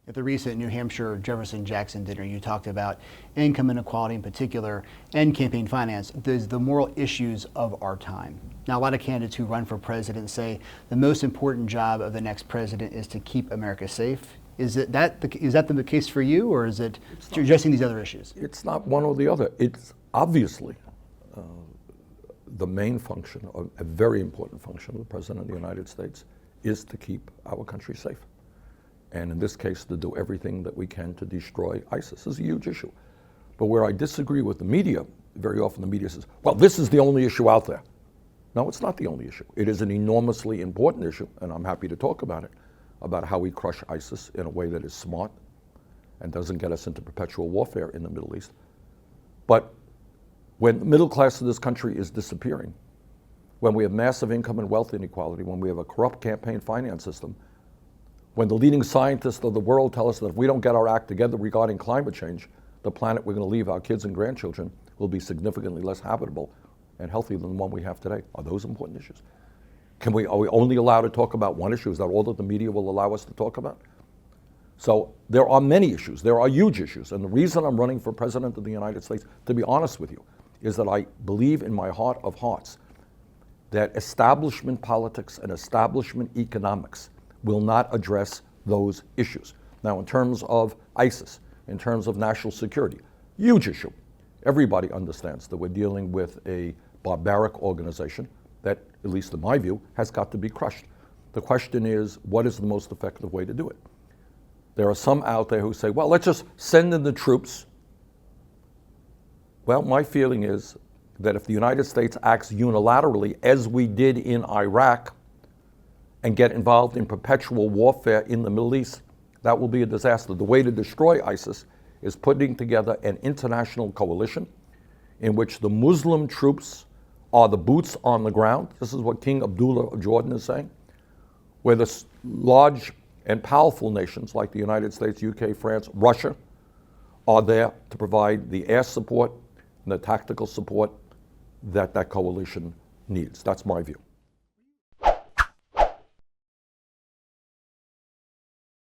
At the recent New Hampshire Jefferson-Jackson dinner, you talked about income inequality in particular and campaign finance, the moral issues of our time. Now, a lot of candidates who run for president say the most important job of the next president is to keep America safe. Is that the case for you, or is it addressing these other issues? It's not one or the other. It's obviously the main function, or a very important function of the President of the United States is to keep our country safe. And in this case, to do everything that we can to destroy ISIS. This is a huge issue. But where I disagree with the media, very often the media says, well, this is the only issue out there. No, it's not the only issue. It is an enormously important issue, and I'm happy to talk about it, about how we crush ISIS in a way that is smart and doesn't get us into perpetual warfare in the Middle East. But when the middle class of this country is disappearing, when we have massive income and wealth inequality, when we have a corrupt campaign finance system, when the leading scientists of the world tell us that if we don't get our act together regarding climate change, the planet we're going to leave our kids and grandchildren will be significantly less habitable and healthy than the one we have today. Are those important issues? Are we only allowed to talk about one issue? Is that all that the media will allow us to talk about? So there are many issues. There are huge issues. And the reason I'm running for president of the United States, to be honest with you, is that I believe in my heart of hearts that establishment politics and establishment economics will not address those issues. Now, in terms of ISIS, in terms of national security, huge issue. Everybody understands that we're dealing with a barbaric organization that, at least in my view, has got to be crushed. The question is, what is the most effective way to do it? There are some out there who say, well, let's just send in the troops. Well, my feeling is that if the United States acts unilaterally, as we did in Iraq, and get involved in perpetual warfare in the Middle East, that will be a disaster. The way to destroy ISIS is putting together an international coalition in which the Muslim troops are the boots on the ground. This is what King Abdullah of Jordan is saying, where the large and powerful nations like the United States, UK, France, Russia are there to provide the air support and the tactical support that that coalition needs. That's my view.